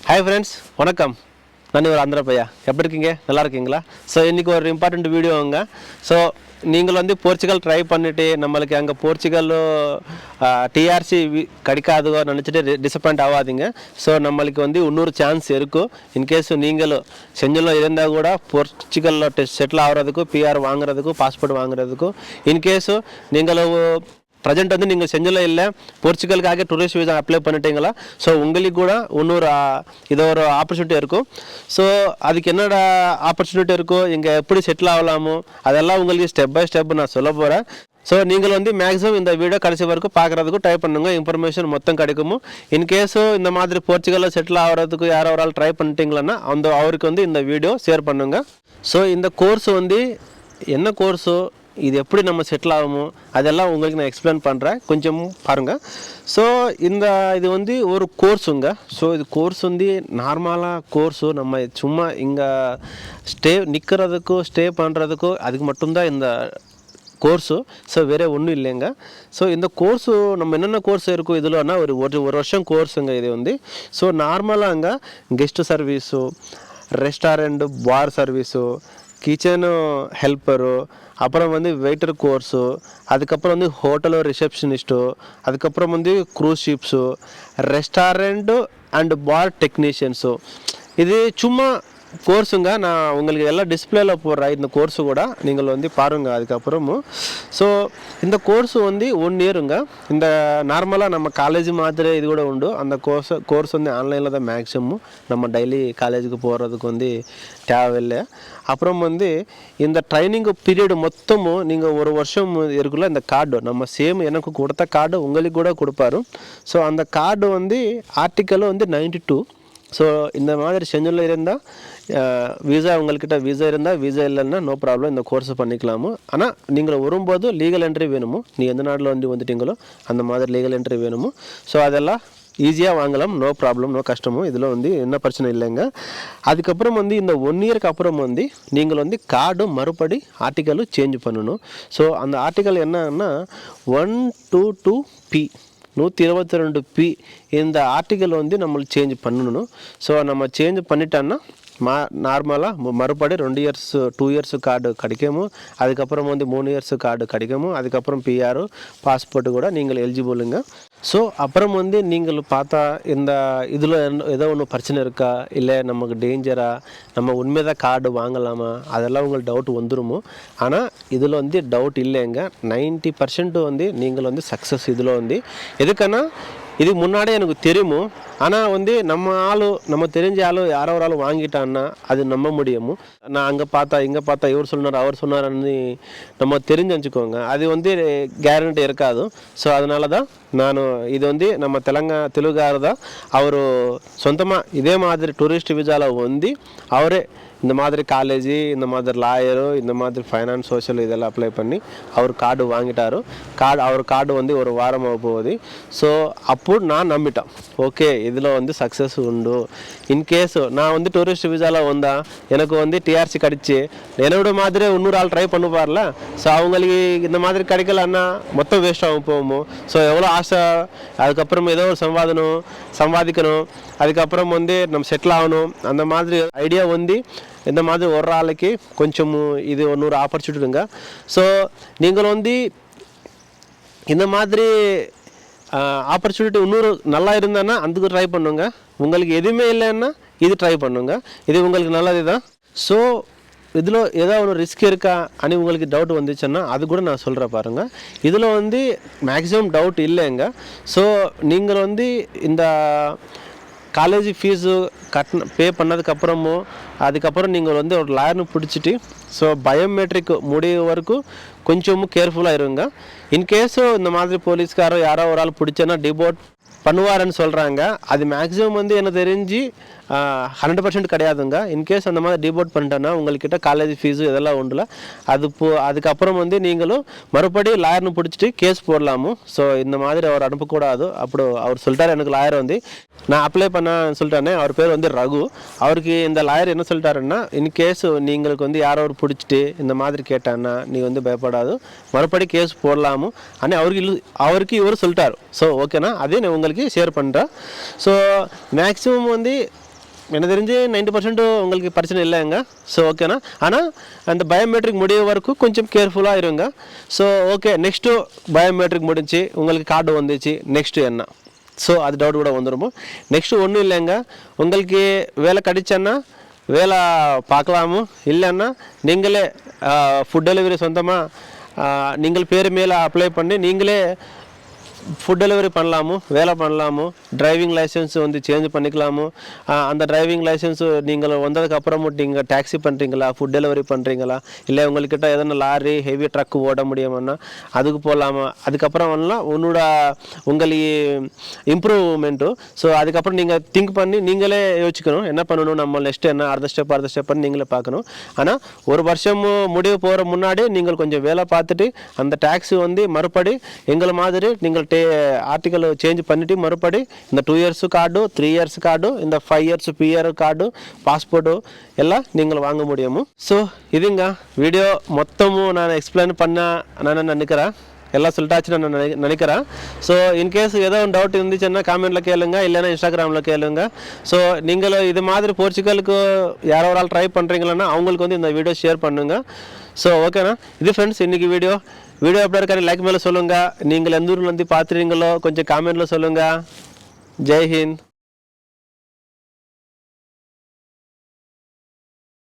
Hi friends, வணக்கம். நான் ஒரு ஆந்திரா பையா. எப்படி இருக்கீங்க? நல்லா இருக்கீங்களா? ஸோ இன்றைக்கி ஒரு இம்பார்ட்டண்ட் வீடியோங்க. ஸோ நீங்கள் வந்து போர்ச்சுகல் ட்ரை பண்ணிவிட்டு நம்மளுக்கு அங்கே போர்ச்சுகல்லோ டிஆர்சி கிடைக்காதோ நினச்சிட்டு டிசப்பாயிண்ட் ஆகாதீங்க. ஸோ நம்மளுக்கு வந்து இன்னொரு சான்ஸ் இருக்கும். இன்கேஸ் நீங்களும் செஞ்சலும் இருந்தால் கூட போர்ச்சுகலில் செட்டில் ஆகிறதுக்கும், பிஆர் வாங்குறதுக்கும், பாஸ்போர்ட் வாங்குறதுக்கும், இன்கேஸு நீங்களும் ப்ரெசென்ட் வந்து நீங்கள் செஞ்சல இல்லை போர்ச்சுகலுக்காக டூரிஸ்ட் வீசா அப்ளை பண்ணிட்டீங்களா, ஸோ உங்களுக்கு கூட இன்னொரு இது ஒரு ஆப்பர்ச்சுனிட்டி இருக்கும். ஸோ அதுக்கு என்னோட ஆப்பர்ச்சுனிட்டி இருக்கும், இங்கே எப்படி செட்டில் ஆகலாமோ அதெல்லாம் உங்களுக்கு ஸ்டெப் பை ஸ்டெப் நான் சொல்ல போகிறேன். ஸோ நீங்கள் வந்து மேக்ஸிமம் இந்த வீடியோ கடைசி வரைக்கும் பார்க்குறதுக்கும் ட்ரை பண்ணுங்க. இன்ஃபர்மேஷன் மொத்தம் கிடைக்குமோ. இன்கேஸோ இந்த மாதிரி போர்ச்சுகலில் செட்டில் ஆகிறதுக்கு யாரோ ஒரு ஆள் ட்ரை பண்ணிட்டீங்களன்னா அவருக்கு வந்து இந்த வீடியோ ஷேர் பண்ணுங்கள். ஸோ இந்த கோர்ஸ் வந்து என்ன கோர்ஸோ, இது எப்படி நம்ம செட்டில் ஆகுமோ அதெல்லாம் உங்களுக்கு நான் எக்ஸ்பிளைன் பண்ணுறேன், கொஞ்சம் பாருங்கள். ஸோ இது வந்து ஒரு கோர்ஸுங்க. ஸோ இது கோர்ஸ் வந்து நார்மலாக கோர்ஸு நம்ம சும்மா இங்கே நிற்கிறதுக்கோ ஸ்டே பண்ணுறதுக்கோ அதுக்கு மட்டும்தான் இந்த கோர்ஸு. ஸோ வேறு ஒன்றும் இல்லைங்க. ஸோ இந்த கோர்ஸு நம்ம என்னென்ன கோர்ஸ் இருக்கும் இதில்னா ஒரு வருஷம் கோர்ஸுங்க இது வந்து. ஸோ நார்மலாக கெஸ்ட் சர்வீஸு, ரெஸ்டாரண்ட்டு, பார் சர்வீஸு, கிச்சனு ஹெல்ப்பரு, அப்புறம் வந்து வெயிட்டர் கோர்ஸு, அதுக்கப்புறம் வந்து ஹோட்டலோ ரிசப்ஷனிஸ்ட்டு, அதுக்கப்புறம் வந்து cruise ships, restaurant and bar technicians. இது சும்மா கோர்ஸுங்க. நான் உங்களுக்கு எல்லாம் டிஸ்பிளேல போடுறேன் இந்த கோர்ஸு கூட, நீங்கள் வந்து பாருங்கள் அதுக்கப்புறமும். ஸோ இந்த கோர்ஸு வந்து 1 இயருங்க. இந்த நார்மலாக நம்ம காலேஜ் மாதிரி இது கூட உண்டு. அந்த கோர்ஸ் வந்து ஆன்லைனில் தான் மேக்ஸிமம். நம்ம டெய்லி காலேஜுக்கு போகிறதுக்கு வந்து தேவையில்லை. அப்புறம் வந்து இந்த ட்ரைனிங் பீரியட் மொத்தமும் நீங்கள் ஒரு வருஷம் இருக்குல்ல, இந்த கார்டு நம்ம சேம் எனக்கு கொடுத்த கார்டு உங்களுக்கு கூட கொடுப்பாரு. ஸோ அந்த கார்டு வந்து ஆர்டிக்கல் வந்து 92. ஸோ இந்த மாதிரி செஞ்சூரில் இருந்தால் வீசா உங்கள்கிட்ட வீசா இருந்தால், வீசா இல்லைன்னா நோ ப்ராப்ளம், இந்த கோர்ஸ் பண்ணிக்கலாமோ. ஆனால் நீங்கள் வரும்போது லீகல் என்ட்ரி வேணுமோ, நீ எந்த நாட்டில் வந்துட்டீங்களோ அந்த மாதிரி லீகல் என்ட்ரி வேணுமோ. ஸோ அதெல்லாம் ஈஸியாக வாங்கலாம், நோ ப்ராப்ளம், நோ கஷ்டமோ, இதில் வந்து என்ன பிரச்சனை இல்லைங்க. அதுக்கப்புறம் வந்து இந்த 1 இயருக்கு அப்புறம் வந்து நீங்கள் வந்து கார்டு மறுபடி ஆர்டிக்கலும் சேஞ்ச் பண்ணணும். ஸோ அந்த ஆர்டிக்கல் என்னன்னா 122P 122P இந்த ஆர்டிக்கல் வந்து நம்மளுக்கு சேஞ்ச் பண்ணணும். ஸோ நம்ம சேஞ்ச் பண்ணிட்டோன்னா நார்மலாக மறுபடி 2 இயர்ஸு கார்டு கிடைக்குமோ, அதுக்கப்புறம் வந்து 3 இயர்ஸு கார்டு கிடைக்குமோ, அதுக்கப்புறம் பிஆர் பாஸ்போர்ட்டு கூட நீங்கள் எலிஜிபிளுங்க. ஸோ அப்புறம் வந்து நீங்கள் பார்த்தா இந்த இதில் ஏதோ ஒன்று பிரச்சனை இருக்கா, இல்லை நமக்கு டேஞ்சரா, நம்ம உண்மையாக கார்டு வாங்கலாமா, அதெல்லாம் உங்களுக்கு டவுட் வந்துடுமோ. ஆனால் இதில் வந்து டவுட் இல்லைங்க. 90% வந்து நீங்கள் வந்து சக்ஸஸ் இதில் வந்து. எதுக்குன்னா இது முன்னாடியே எனக்கு தெரியுமோ. ஆனால் வந்து நம்ம தெரிஞ்ச ஆள் யாரோ ஒரு ஆள் வாங்கிட்டான்னா அது நம்ப முடியுமோ. நான் அங்கே பார்த்தா இங்கே பார்த்தா இவர் சொன்னார் அவர் சொன்னார்னு நம்ம தெரிஞ்சு வச்சுக்கோங்க, அது வந்து கேரண்டி இருக்காது. ஸோ அதனால தான் நான் இது வந்து நம்ம தெலுங்காரு தான் அவர் சொந்தமாக இதே மாதிரி டூரிஸ்ட் விசாவில் வந்து அவரே இந்த மாதிரி காலேஜு, இந்த மாதிரி லாயரு, இந்த மாதிரி ஃபைனான்ஸ் சோஷியல் இதெல்லாம் அப்ளை பண்ணி அவர் கார்டு வாங்கிட்டார். அவர் கார்டு வந்து ஒரு வாரமாக போகுது. ஸோ அப்போ நான் நம்பிட்டேன், ஓகே இதில் வந்து சக்ஸஸ் உண்டு. இன்கேஸ் நான் வந்து டூரிஸ்ட் விசாவில் வந்தால் எனக்கு வந்து டிஆர்சி கிடச்சி என்னோட மாதிரி இன்னொரு ஆள் ட்ரை பண்ணுவார்ல. ஸோ அவங்களுக்கு இந்த மாதிரி கிடைக்கலன்னா மொத்தம் வேஸ்ட் ஆகும் போகுமோ. ஸோ எவ்வளோ ஆசை, அதுக்கப்புறம் ஏதோ ஒரு சம்பாதிக்கணும், அதுக்கப்புறம் வந்து நம்ம செட்டில் ஆகணும், அந்த மாதிரி ஐடியா வந்து இந்த மாதிரி ஒரு ஆளுக்கு கொஞ்சம் இது இன்னொரு ஆப்பர்ச்சுனிட்டிங்க. ஸோ நீங்கள் வந்து இந்த மாதிரி ஆப்பர்ச்சுனிட்டி இன்னொரு நல்லா இருந்தேன்னா அதுக்கு ட்ரை பண்ணுங்க. உங்களுக்கு எதுவுமே இல்லைன்னா இது ட்ரை பண்ணுங்க, இது உங்களுக்கு நல்லது தான். ஸோ இதில் ஏதாவது ஒரு ரிஸ்க் இருக்கா అని உங்களுக்கு டவுட் வந்துச்சுன்னா அது கூட நான் சொல்கிறேன் பாருங்கள். இதில் வந்து மேக்ஸிமம் டவுட் இல்லைங்க. ஸோ நீங்கள் வந்து இந்த காலேஜ் ஃபீஸு பே பண்ணதுக்கப்புறமும் அதுக்கப்புறம் நீங்கள் வந்து ஒரு லாயர்னு பிடிச்சிட்டு ஸோ பயோமெட்ரிக் முடிவு வரைக்கும் கொஞ்சமும் கேர்ஃபுல்லாக இருங்க. இன்கேஸு இந்த மாதிரி போலீஸ்காரோ யாரோ ஒரு ஆள் பிடிச்சேன்னா டிபோர்ட் பண்ணுவாருன்னு சொல்கிறாங்க. அது மேக்ஸிமம் வந்து எனக்கு தெரிஞ்சு 100% கிடையாதுங்க. இன்கேஸ் அந்த மாதிரி டிபோர்ட் பண்ணிட்டேன்னா உங்கள்கிட்ட காலேஜ் ஃபீஸு இதெல்லாம் உண்டுல, அதுக்கப்புறம் வந்து நீங்களும் மறுபடியும் லாயர்னு பிடிச்சிட்டு கேஸ் போடலாமோ. ஸோ இந்த மாதிரி அவர் அனுப்பக்கூடாது. அப்படி அவர் சொல்லிட்டார், எனக்கு லாயர் வந்து நான் அப்ளை பண்ணேன்னு சொல்லிட்டானே, அவர் பேர் வந்து ரகு. அவருக்கு இந்த லாயர் என்ன சொல்லிட்டாருன்னா, இன்கேஸ் நீங்களுக்கு வந்து யாரோ ஒரு பிடிச்சிட்டு இந்த மாதிரி கேட்டான்னா நீ வந்து பயப்படாது, மறுபடி கேஸ் போடலாமோ ஆனால் அவருக்கு இவர் சொல்லிட்டார். ஸோ ஓகேண்ணா, அதே நான் உங்களுக்கு ஷேர் பண்ணுறேன். ஸோ மேக்ஸிமம் வந்து எனக்கு தெரிஞ்சு 90% உங்களுக்கு பிரச்சனை இல்லைங்க. ஸோ ஓகேண்ணா. ஆனால் அந்த பயோமெட்ரிக் முடிய வரைக்கும் கொஞ்சம் கேர்ஃபுல்லாக இருங்க. ஸோ ஓகே, நெக்ஸ்ட்டு பயோமெட்ரிக் முடிஞ்சு உங்களுக்கு கார்டு வந்துச்சு, நெக்ஸ்ட்டு என்ன? ஸோ அது டவுட் கூட வந்துடுமோ. நெக்ஸ்ட்டு ஒன்றும் இல்லைங்க, உங்களுக்கு வேலை கிடைச்சேன்னா வேலை பார்க்கலாமோ, இல்லைன்னா நீங்களே ஃபுட் டெலிவரி சொந்தமாக நீங்கள் பேர் மேலே அப்ளை பண்ணி நீங்களே ஃபுட் டெலிவரி பண்ணலாமோ, வேலை பண்ணலாமோ, டிரைவிங் லைசன்ஸ் வந்து சேஞ்ச் பண்ணிக்கலாமோ. அந்த டிரைவிங் லைசன்ஸு நீங்கள் வந்ததுக்கப்புறமும் நீங்கள் டாக்ஸி பண்ணுறீங்களா, ஃபுட் டெலிவரி பண்ணுறீங்களா, இல்லை உங்கள்கிட்ட எதனா லாரி ஹெவி ட்ரக்கு ஓட முடியுமாண்ணா அதுக்கு போகலாமா. அதுக்கப்புறம் வரலாம் உங்களுக்கு இம்ப்ரூவ்மெண்ட்டு. ஸோ அதுக்கப்புறம் நீங்கள் திங்க் பண்ணி நீங்களே யோசிக்கணும் என்ன பண்ணணும், நம்ம நெக்ஸ்ட் என்ன, அடுத்த ஸ்டெப் பண்ணி நீங்களே பார்க்கணும். ஆனால் ஒரு வருஷம் முடிவு போகிற முன்னாடி நீங்கள் கொஞ்சம் வேலை பார்த்துட்டு அந்த டாக்ஸி வந்து மறுபடி எங்களை மாதிரி நீங்கள் ஆர்டிக்கல் சேஞ்ச் பண்ணிட்டு மறுபடி இந்த 2 இயர்ஸ் கார்டு, 3 இயர்ஸ் கார்டு, இந்த 5 இயர்ஸ் பிஆர் கார்டு, பாஸ்போர்ட்டு எல்லாம் நீங்கள் வாங்க முடியும். ஸோ இதுங்க வீடியோ மொத்தமும் நான் எக்ஸ்பிளைன் பண்ண நான் நினைக்கிறேன், எல்லாம் சொல்லிட்டாச்சுன்னு நான் நினைக்கிறேன். ஸோ இன்கேஸ் ஏதோ ஒரு டவுட் இருந்துச்சுன்னா காமெண்ட்டில் கேளுங்க, இல்லைன்னா இன்ஸ்டாகிராமில் கேளுங்க. ஸோ நீங்கள் இது மாதிரி போர்ச்சுகலுக்கு யாரோ ஒரு ஆள் ட்ரை பண்ணுறீங்களன்னா அவங்களுக்கு வந்து இந்த வீடியோ ஷேர் பண்ணுங்கள். ஸோ ஓகேண்ணா, இது ஃப்ரெண்ட்ஸ் இன்றைக்கி வீடியோ எப்படி இருக்காரு லைக் மேலே சொல்லுங்கள். நீங்கள் எந்த ஊர்லேருந்து பார்த்துறீங்களோ கொஞ்சம் காமெண்ட்டில் சொல்லுங்கள். ஜெய் ஹிந்த்.